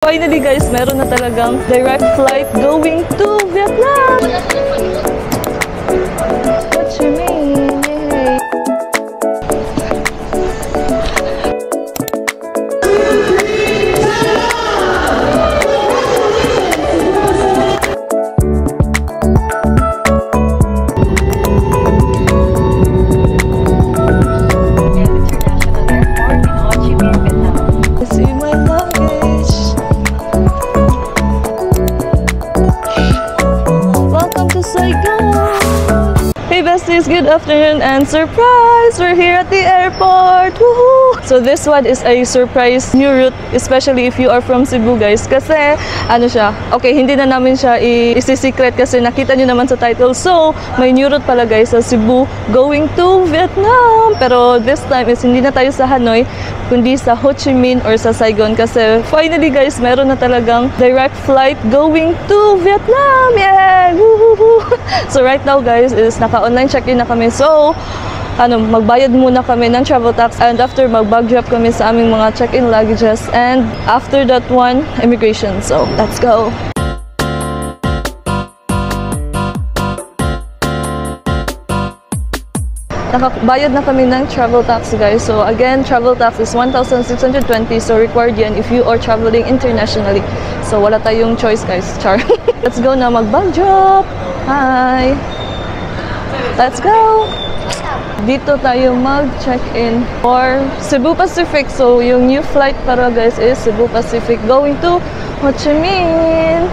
Finally guys, meron na talagang direct flight going to Vietnam! What you mean? Yay! Good afternoon and surprise! We're here at the airport! Woohoo! So this one is a surprise new route, especially if you are from Cebu guys. Kasi ano siya, okay, hindi na namin siya isi-secret kasi nakita nyo naman sa title. So may new route pala guys sa Cebu going to Vietnam. Pero this time is hindi na tayo sa Hanoi, kundi sa Ho Chi Minh or sa Saigon. Kasi finally guys, meron na talagang direct flight going to Vietnam! Yay! Woohoo! So right now guys is naka-online check-in na kami. So, magbayad muna kami ng travel tax and after mag-bag drop kami sa aming mga check-in luggages and after that one, immigration. So, let's go! Nakabayad na kami ng travel tax guys. So again, travel tax is 1,620. So required yan if you are traveling internationally. So wala tayong choice guys. Char. Let's go na mag-bag drop. Hi! Let's go! Dito tayo mag-check-in for Cebu Pacific. So yung new flight para guys is Cebu Pacific going to Ho Chi Minh.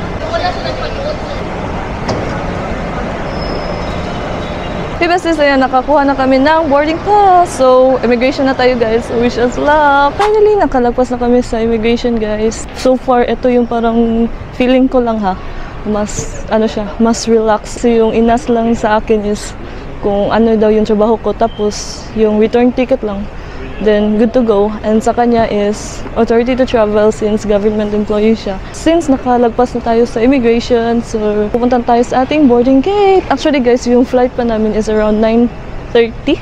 Hey besties, ayan, nakakuha na kami ng boarding pass. So, immigration na tayo guys. Wish us luck. Finally, nakalagpas na kami sa immigration guys. So far, ito yung parang feeling ko lang ha. Mas, mas relax. So, yung inas lang sa akin is kung ano daw yung trabaho ko. Tapos, yung return ticket lang. Then, good to go. And sa kanya is authority to travel since government employee siya. Since nakalagpas na tayo sa immigration, so pupunta tayo sa ating boarding gate. Actually guys, yung flight pa namin is around 9:30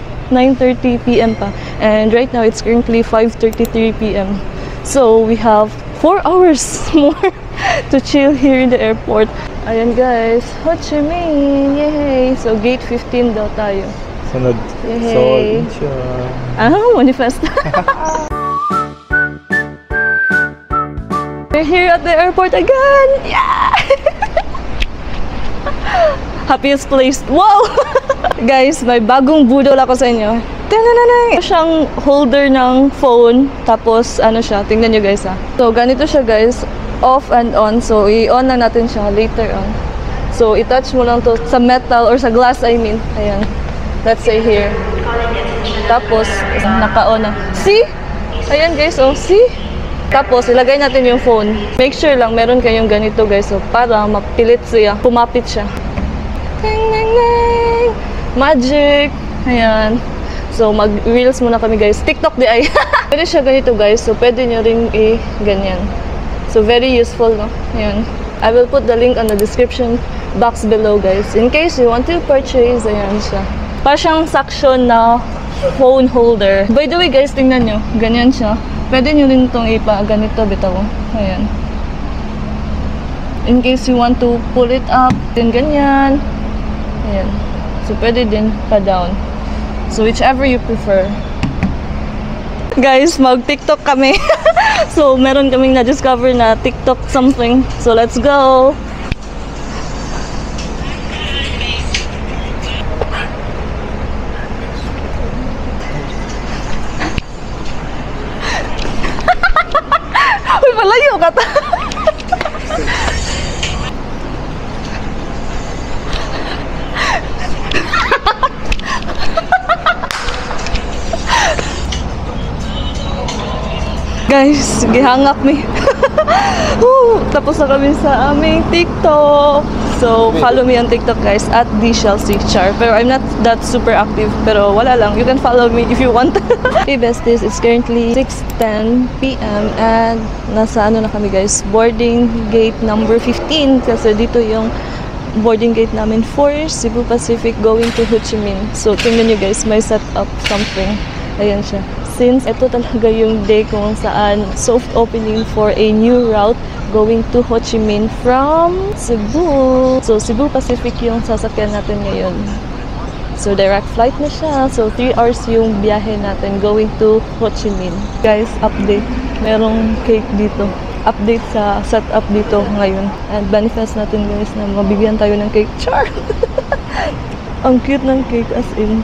p.m. pa. And right now, it's currently 5:33 p.m. So, we have 4 hours more to chill here in the airport. Ayan guys, Ho Chi Minh! Yay! So, gate 15 daw tayo. Sunod. Yay! So, manifest. We're here at the airport again! Yeah! Happiest place. Wow! Guys, may bagong budol ako sa inyo. Tanananay! Siyang holder ng phone. Tapos, ano siya? Tingnan nyo guys ha. So, ganito siya guys. Off and on. So, i-on lang natin siya later on. So, i-touch mo lang to sa metal or sa glass, I mean. Ayan. Let's say here. Tapos, naka-on na. See? Ayan guys, oh. See? Tapos, ilagay natin yung phone. Make sure lang, meron kayong ganito guys. So, para mapilit siya. Pumapit siya. Ding, ding, ding. Magic! Ayan. So, mag-reels muna kami guys. TikTok di ay. Pwede siya ganito guys. So, pwede nyo rin i-ganyan. So, very useful, no? Ayan. I will put the link on the description box below guys. In case you want to purchase, ayan siya. Para siyang suction na phone holder. By the way guys, tingnan nyo. Ganyan siya. Pwede nyo rin itong ganito, bitaw. Ayan. In case you want to pull it up, din ganyan. Ayan. So, pwede din pa-down. So, whichever you prefer. Guys, mag-TikTok kami. So, meron kaming na-discover na TikTok something. So, let's go! Uy, malayo ka ta! Guys, gihangak mi. Tapos na kami sa aming TikTok. So, follow me on TikTok guys at @DChelseaChar. Pero I'm not that super active. Pero wala lang. You can follow me if you want. Hey besties, it's currently 6:10 p.m. and nasa na kami guys, boarding gate number 15. Kasi dito yung boarding gate namin for Cebu Pacific going to Ho Chi Minh. So, tingnan nyo guys, may set up something. Ayan siya. since ito talaga yung day kung saan soft opening for a new route going to Ho Chi Minh from Cebu. So, Cebu Pacific yung sasakyan natin ngayon. So, direct flight na siya. So, 3 hours yung biyahe natin going to Ho Chi Minh. Guys, update. Merong cake dito. Update sa setup dito ngayon. And manifest natin guys na mabigyan tayo ng cake. Char! Ang cute ng cake as in.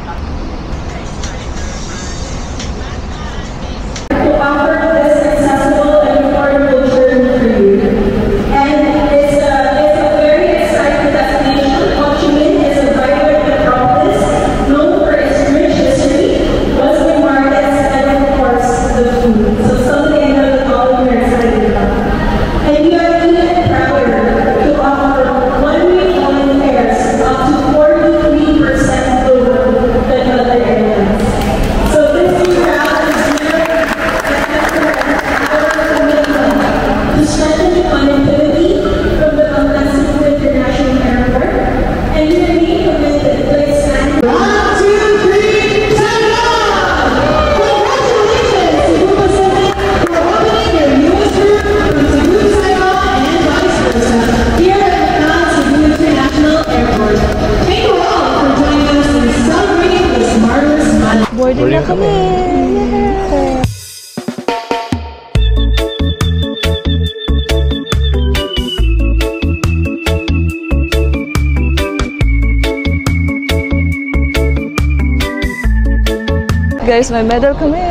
Boarding na kami! Yeah. Guys, may medal kami!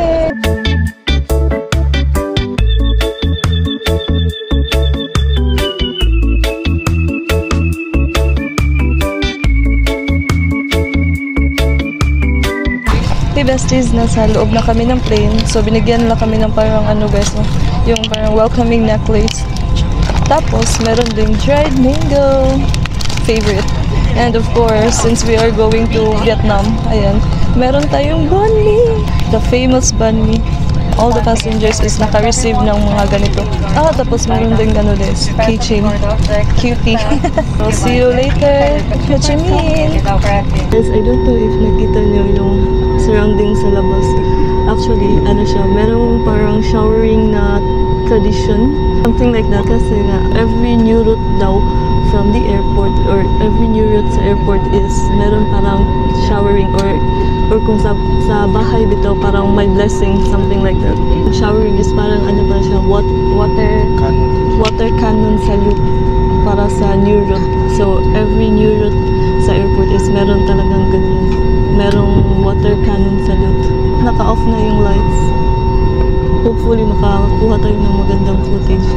Besties, nasa loob na kami ng plane. So, binigyan nila kami ng parang ano guys, no? Yung parang welcoming necklace. Tapos, meron ding dried mango. Favorite. And of course, since we are going to Vietnam, ayan, meron tayong banh mi. The famous banh mi. All the passengers is naka-receive ng mga ganito. Tapos meron din gano guys. Keychain. Cutie. I'll see you later. Ho Chi Minh. Guys, I don't know if nakita nyo yung surrounding sa labas. Actually, ano siya, merong parang showering na tradition. Something like that kasi nga, every new route daw from the airport or every new route sa airport is meron parang showering or kung sa bahay bitaw parang may blessing, something like that. Showering is parang ano ba siya, water cannon salute para sa new route. So, every new route sa airport is meron talagang ganyan. Merong water cannon salute. Naka-off na yung lights. Hopefully, makakuha tayo ng magandang footage.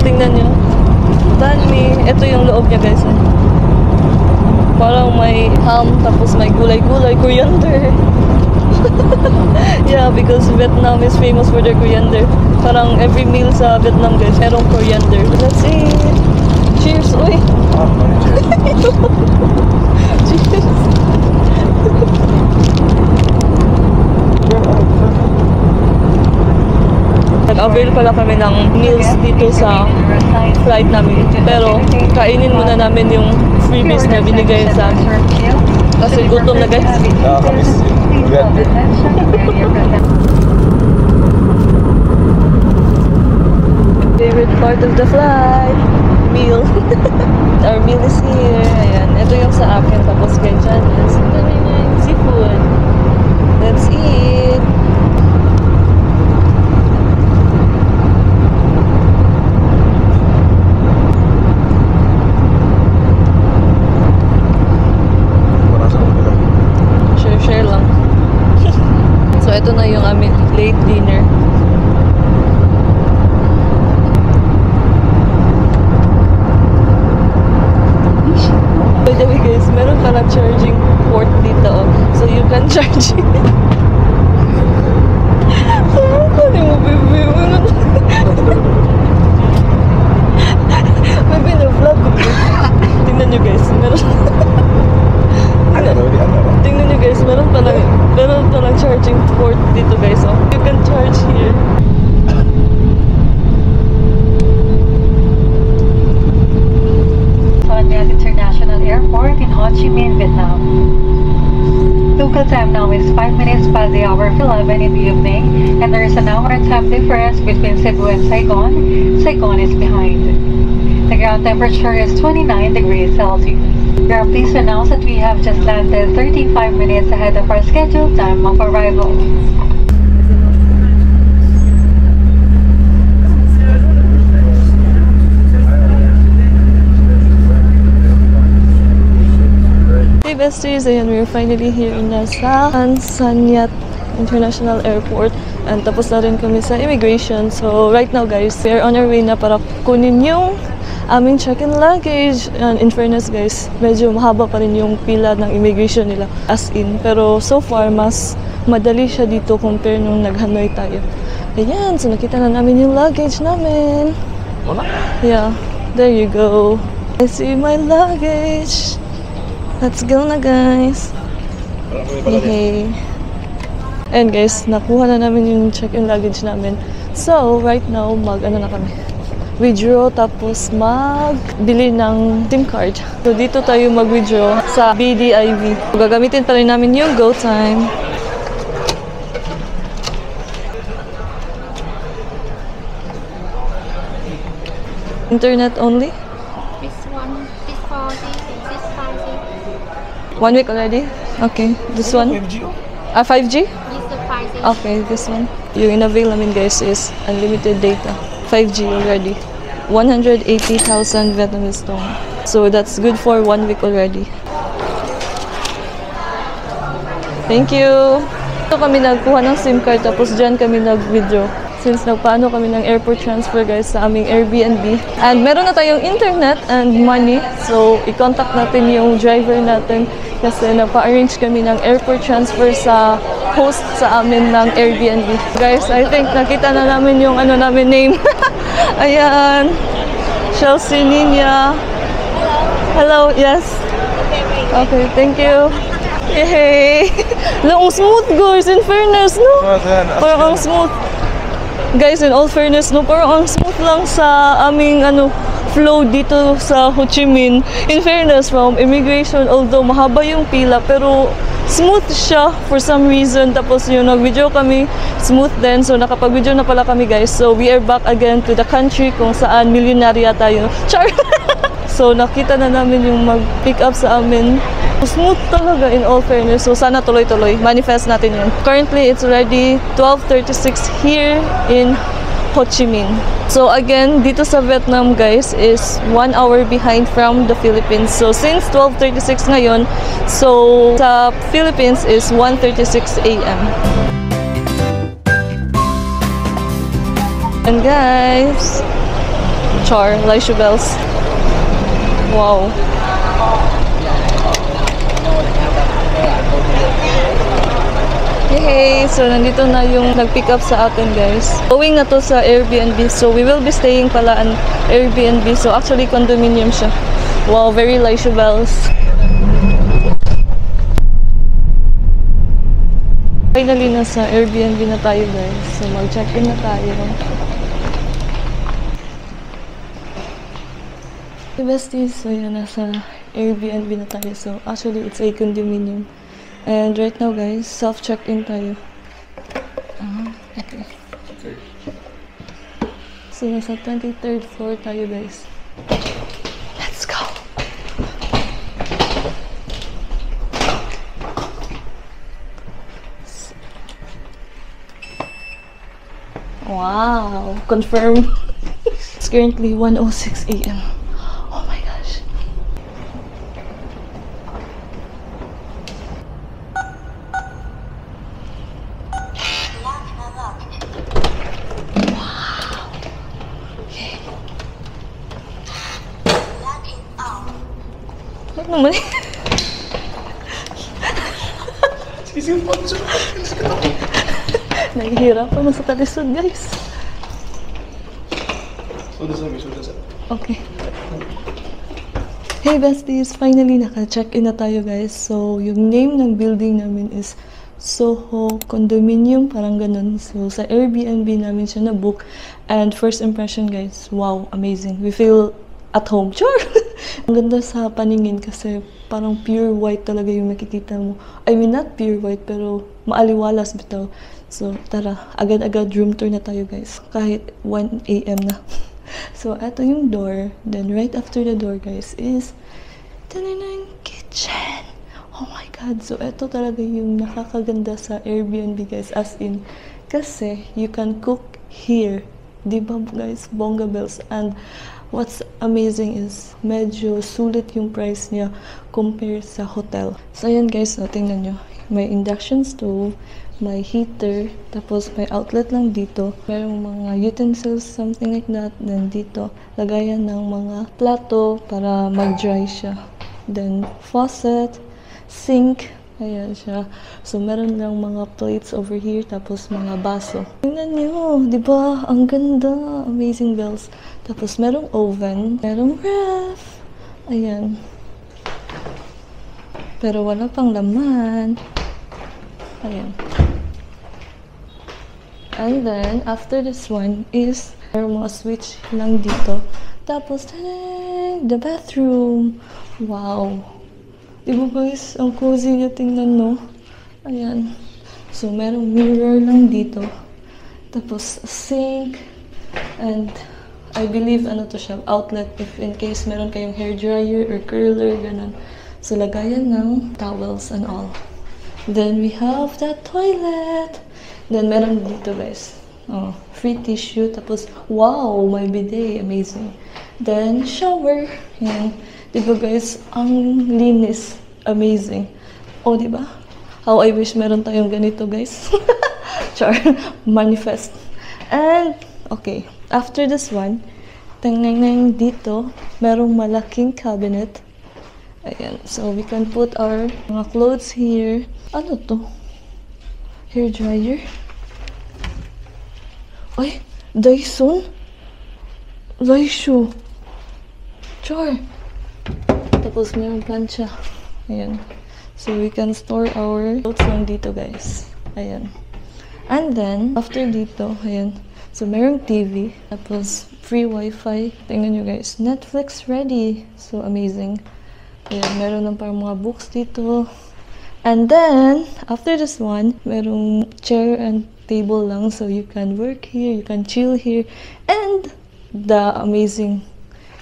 Tingnan nyo. Banh mi. Ito yung loob niya guys. Parang may ham, tapos may gulay-gulay, coriander. Yeah, because Vietnam is famous for their coriander. Parang every meal sa Vietnam guys, merong coriander. Let's see. Cheers! Uy! Cheers! Nag-avail pala kami ng meals dito sa flight namin. Pero, kainin muna namin yung freebies na binigay sa amin. Kasi gutom na guys. Nakakamiss yung ganda. Favorite part of the flight, meal. Our meal is here. Ayan, ito yung sa akin. Tapos ganyan is seafood. Let's eat. Share lang. charging. Ano mo, baby? Baby, na-vlog ko. Tingnan nyo guys, meron. Tingnan nyo guys, meron palang charging port dito guys. Oh. You can charge here. Son Nhat International Airport in Ho Chi Minh, Vietnam. Local time now is 5 minutes past the hour of 11 in the evening, and there is an hour and time difference between Cebu and Saigon. Saigon is behind. The ground temperature is 29 degrees Celsius. We are pleased to announce that we have just landed 35 minutes ahead of our scheduled time of arrival. Hey besties, ayan, we're finally here in Son Nhat International Airport and tapos na rin kami sa immigration. So right now guys, we are on our way na para kunin yung aming check-in luggage. And in fairness guys, medyo mahaba pa rin yung pila ng immigration nila as in. Pero so far, mas madali siya dito compare nung nag-Hanoi tayo. Ayan, so nakita na namin yung luggage namin. Yeah, there you go. I see my luggage. Let's go na guys. Hey. And guys, nakuha na namin yung check-in luggage namin. So, right now, mag-ano na kami. Withdraw tapos magbili ng SIM card. So, dito tayo mag-withdraw sa BDIV. Gagamitin pa rin namin yung GoTime. Internet only? This one, this 40, this 50. 1 week already? Okay, this one? 5G? This the 50. Okay, this one. Yung in-avail namin guys is unlimited data. 5G already. 180,000 Vietnamese dong. So that's good for 1 week already. Thank you! Ito kami nagkuha ng SIM card tapos dyan kami nag-withdraw. Since nagpaano kami ng airport transfer guys sa aming Airbnb. And meron na tayong internet and money. So i-contact natin yung driver natin kasi nagpa-arrange kami ng airport transfer sa host sa amin ng Airbnb. Guys, I think nakita na namin yung ano namin name. Ayan. Chelsea Nina. Hello. Yes. Okay, thank you. Yay! Ang smooth guys, in fairness, no? Parang ang smooth. Guys, in all fairness, no, parang ang smooth lang sa aming flow dito sa Ho Chi Minh. In fairness, from immigration, although mahaba yung pila, pero smooth siya for some reason. Tapos yung nag-video kami, smooth din. So nakapag-video na pala kami guys. So we are back again to the country kung saan milyonarya tayo. Char! So nakita na namin yung mag-pick up sa amin. Smooth talaga in all fairness. So sana tuloy-tuloy. Manifest natin yun. Currently, it's already 12:36 here in Ho Chi Minh. So again, dito sa Vietnam guys is 1 hour behind from the Philippines. So since 12:36 ngayon, so sa Philippines is 1:36 AM. And guys, Char, Laisha Bells. Wow. Hey, so nandito na yung nag-pick up sa atin guys. Going na to sa Airbnb. So we will be staying pala an Airbnb. So actually condominium siya. Wow, very Laisha Bells. Finally nasa Airbnb na tayo guys. So mag-check-in na tayo. Hey besties, so yun, nasa Airbnb na tayo. So actually it's a condominium. And right now guys, self-check-in tayo. Okay. So nasa 23rd floor tayo guys. Let's go! Wow! Confirm. It's currently 1:06 AM. Oh my gosh. What naman? Nahihirapan na sa talisod, guys. Okay. Hey besties, finally naka-check-in na tayo guys. So, yung name ng building namin is Soho Condominium, parang ganun. So, sa Airbnb namin siya na-book. And first impression guys, wow, amazing. We feel at home. Sure! Ang ganda sa paningin kasi parang pure white talaga yung makikita mo. I mean, not pure white, pero maaliwalas bitaw. So, tara, agad-agad room tour na tayo guys. Kahit 1 AM na. So, eto yung door. Then, right after the door, guys, is tananang kitchen. Oh my God. So, eto talaga yung nakakaganda sa Airbnb, guys. As in, kasi you can cook here. Diba, guys? Bongga bells. And what's amazing is medyo sulit yung price niya compared sa hotel. So, ayan, guys. So, tingnan nyo. May induction stove. May heater, tapos may outlet lang dito. Merong mga utensils, something like that. Then dito, lagayan ng mga plato para mag-dry siya. Then faucet, sink, ayan siya. So meron lang mga plates over here, tapos mga baso. Tingnan nyo, di ba? Ang ganda, amazing bells. Tapos merong oven, merong ref. Ayan. Pero wala pang laman. Ayan. And then, after this one is, merong mga switch lang dito. Tapos, the bathroom. Wow. Diba guys, ang cozy niya, tingnan no. Ayan. So, merong mirror lang dito. Tapos, sink. And, I believe, ano to siya, outlet if in case meron kayong hair dryer or curler, ganun. So, lagayan ng towels and all. Then, we have the toilet. Then, meron dito guys. Oh, free tissue. Tapos, wow, may bidet. Amazing. Then, shower. Yan. Diba guys, ang linis. Amazing. Oh, diba? How I wish meron tayong ganito guys. Char. Manifest. And, okay. After this one, tingnan dito, merong malaking cabinet. Ayan. So, we can put our mga clothes here. Ano to? Hair dryer. Ay, Dyson. Daisho. Char. Tapos mayroong plancha. Ayan. So we can store our clothes lang dito guys. Ayan. And then, after dito, ayan. So mayroong TV. Tapos free wifi. Tingnan nyo guys. Netflix ready. So amazing. Ayan. Meron ng parang mga books dito. And then, after this one, merong chair and table lang. So, you can work here, you can chill here. And, the amazing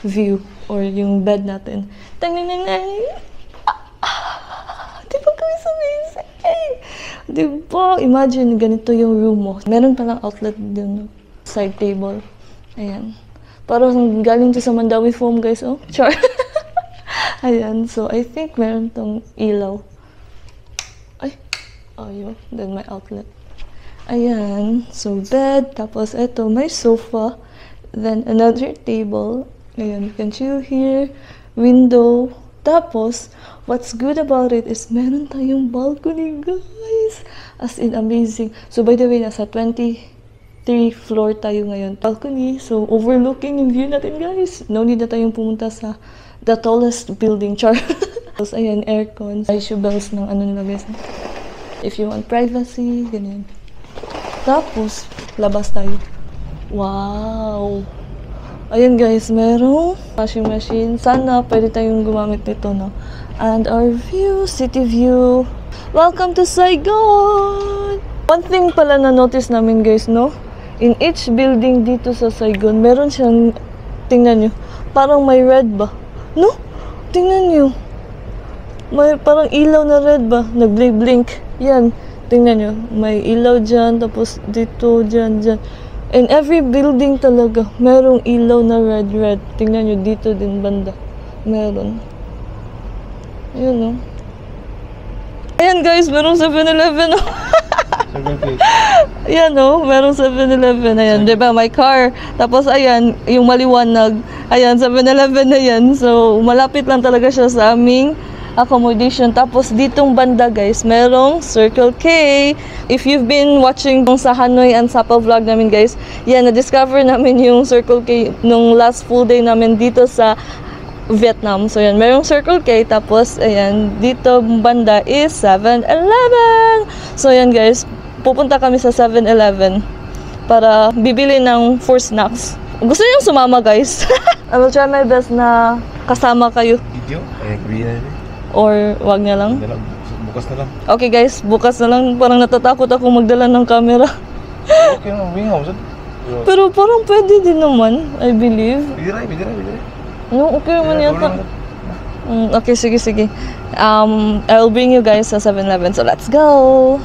view, or yung bed natin. Diba guys, amazing? Diba? Imagine, ganito yung room mo. Meron palang outlet dun, side table. Ayan. Parang galing to sa Mandawi foam, guys. Oh, char. Ayan. So, I think meron tong ilaw. Oh, yun. Then, my outlet. Ayan. So, bed. Tapos, eto, may sofa. Then, another table. Ayan, you can chill here. Window. Tapos, what's good about it is meron tayong balcony, guys. As in, amazing. So, by the way, nasa 23 floor tayo ngayon. Balcony. So, overlooking yung view natin, guys. No need na tayong pumunta sa the tallest building. Char. Tapos, ayan, aircon. Issue bells ng ano nila, guys. If you want privacy, ganyan. Tapos, labas tayo. Wow! Ayan guys, merong washing machine. Sana pwede tayong gumamit nito, no? And our view, city view. Welcome to Saigon! One thing pala na notice namin guys, no? In each building dito sa Saigon, meron siyang, tingnan nyo, parang may red ba? No? Tingnan nyo. May parang ilaw na red ba? Nag-blink. Yan. Tingnan nyo. May ilaw dyan. Tapos dito, dyan, dyan. In every building talaga, merong ilaw na red. Tingnan nyo. Dito din banda. Meron. Ayan o. Ayan guys, merong 7-Eleven o. Ayan o. Merong 7-Eleven. Ayan. Diba? My car. Tapos ayan, yung maliwanag. Ayan, 7-Eleven na yan. So, malapit lang talaga siya sa aming accommodation. Tapos ditong banda guys, merong Circle K. If you've been watching sa Hanoi and Sapa vlog namin guys, yan, na-discover namin yung Circle K nung last full day namin dito sa Vietnam. So yan, merong Circle K. Tapos ayan, dito banda is 7-Eleven. So yan guys, pupunta kami sa 7-Eleven para bibili ng 4 snacks. Gusto niyo sumama guys? I will try my best na kasama kayo. Video? Eh, kuya na. Or wag niya lang? Bukas na lang. Okay guys, bukas na lang. Parang natatakot ako magdala ng camera. Okay na, wingaw. Pero parang pwede din naman, I believe. Bidiray. No, okay naman yata. Okay, sige. I'll bring you guys sa 7-Eleven. So let's go!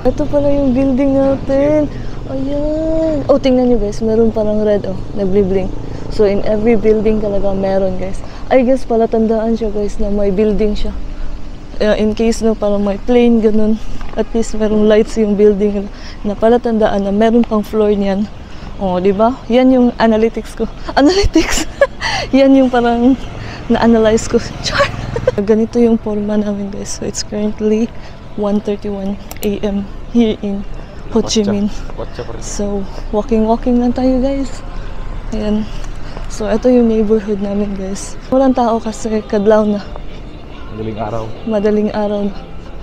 Ito pala yung building natin. Ayan. Oh, tingnan nyo guys. Meron parang red. Oh, nagblibling. So, in every building talaga meron guys. I guess pala tandaan siya guys na may building siya. In case na parang may plane, ganun. At least merong lights yung building na pala tandaan na meron pang floor niyan. Oh, di ba? Yan yung analytics ko. Analytics! Yan yung parang na-analyze ko. Char! Ganito yung forma namin guys. So, it's currently 1:31 AM here in Ho Chi Minh. So, walking lang tayo guys. Ayan. So, ito yung neighborhood namin guys. Walang tao kasi kadlaw na. Madaling araw na.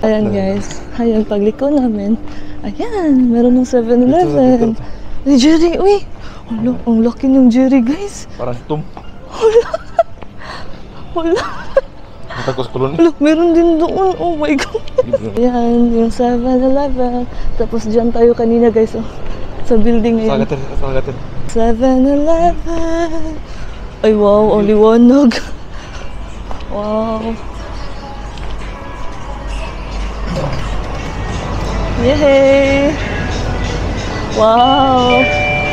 Ayan guys. Ayan, pagliko namin. Ayan, meron ng 7-Eleven. Ay, Jerry, uy! Ang laki ng Jerry guys. Parang tum. Wala. Matagos kulon. Look, meron din doon. Oh my God. Yan, yung 7-Eleven. Tapos dyan tayo kanina guys, oh. Sa building na yun. Salagatin. 7-Eleven. Ay wow, ang liwanag. Wow. Yay! Wow!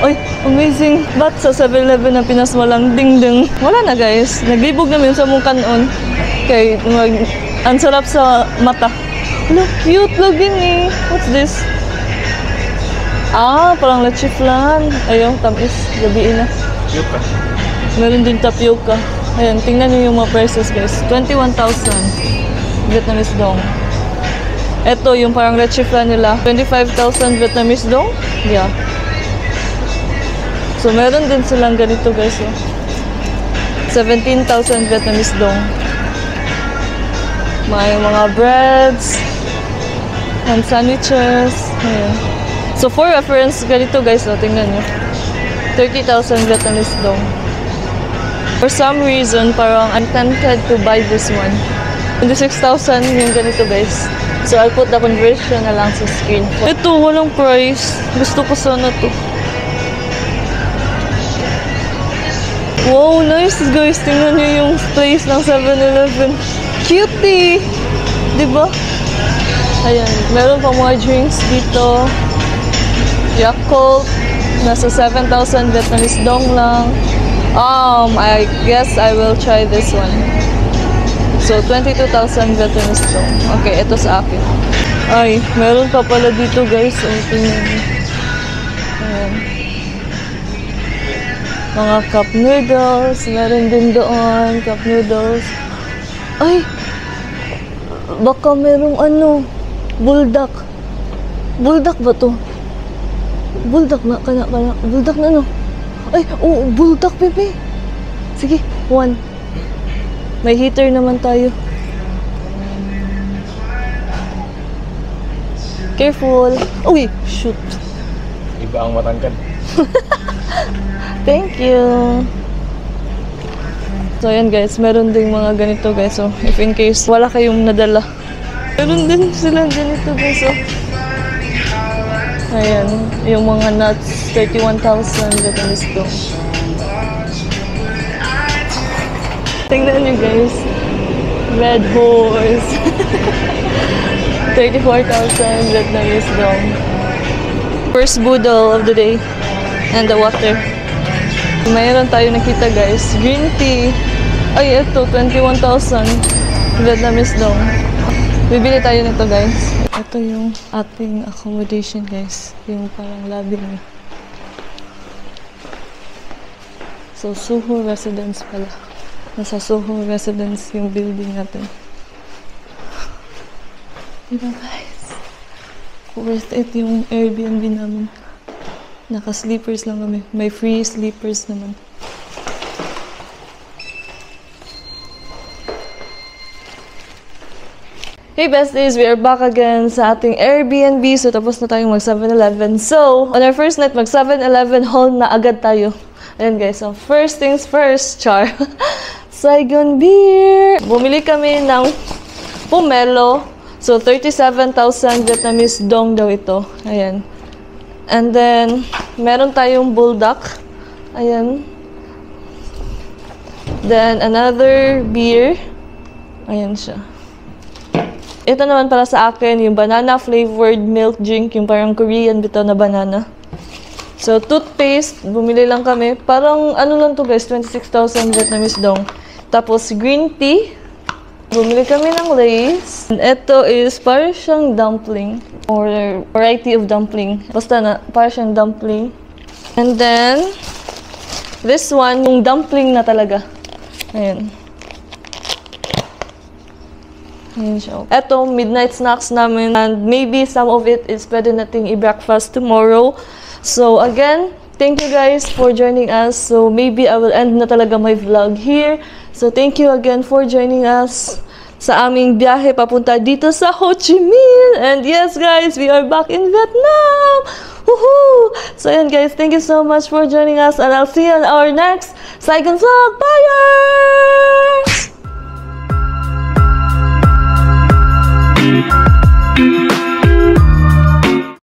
Ay, amazing! Ba't sa 7-Eleven na Pinas walang ding-ding? Wala na guys. Naglibog namin sa mong kanon. Okay, ang sarap sa mata. Look, cute lagi ni. What's this? Ah, parang leche flan. Ayun, tamis. Gabiin na. Cute ka. Meron din tapioca. Ayan, tingnan niyo yung mga prices guys. 21,000 Vietnamese dong. Ito, yung parang leche flan nila. 25,000 Vietnamese dong. Yeah. So, meron din silang ganito guys. Oh. 17,000 Vietnamese dong. May mga breads and sandwiches. Ayan. So, for reference, ganito guys, oh, tingnan nyo. 30,000 Vietnamese dong. For some reason, parang I'm tempted to buy this one. 26,000 yung ganito guys. So, I'll put the conversion na lang sa screen. Ito, walang price. Gusto ko sana to. Wow, nice guys. Tingnan nyo yung place ng 7-Eleven. Cutie! Diba? Ayan, meron pa mga drinks dito. Yakult. Nasa 7,000 Vietnamese dong lang. I guess I will try this one. So, 22,000 Vietnamese dong. Okay, ito sa akin. Ay, meron pa pala dito guys. Tingnan nyo. Ayan. Mga cup noodles. Meron din doon. Cup noodles. Ay! Baka merong ano, buldak. Buldak ba to? Buldak na, buldak na no? Ay, oo, buldak, bebe. Sige, 1. May heater naman tayo. Careful. Uy, shoot. Iba ang matangkad. Thank you. So, ayan guys, meron ding mga ganito guys. So, if in case wala kayong nadala. Meron din silang ganito guys. So, ayan, yung mga nuts, 31,000 Vietnamese dong. Tingnan nyo guys. Red Horse. 34,000 Vietnamese dong. First boodle of the day. And the water. Mayroon tayo nakita guys. Green tea. Ay, ito. 21,000 Vietnamese dong. Bibili tayo nito guys. Ito yung ating accommodation guys. Yung parang lobby niya. So, Soho Residence pala. Nasa Soho Residence yung building natin. Diba guys? Worth it yung Airbnb namin. Naka-sleepers lang kami. May free sleepers naman. Hey besties, we are back again sa ating Airbnb. So, tapos na tayong mag 7-Eleven. So, on our first night, mag 7-Eleven haul na agad tayo. Ayan guys, so first things first, char. Saigon beer! Bumili kami ng pomelo. So, 37,000 Vietnamese dong daw ito. Ayan. And then, meron tayong bulldog. Ayan. Then, another beer. Ayan siya. Ito naman para sa akin, yung banana flavored milk drink, yung parang Korean bitaw na banana. So, toothpaste, bumili lang kami. Parang, ano lang to guys, 26,000 Vietnamese dong. Tapos, green tea. Bumili kami ng Lay's. And ito is parang siyang dumpling. Or variety of dumpling. Basta na, parang siyang dumpling. And then, this one, yung dumpling na talaga. Ayan. Ayan siya. Ito, midnight snacks namin. And maybe some of it is pwede nating i-breakfast tomorrow. So, again, thank you guys for joining us. So, maybe I will end na talaga my vlog here. So, thank you again for joining us sa aming biyahe papunta dito sa Ho Chi Minh. And yes, guys, we are back in Vietnam! Woohoo! So, ayan guys, thank you so much for joining us. And I'll see you in our next Saigon vlog. Bye!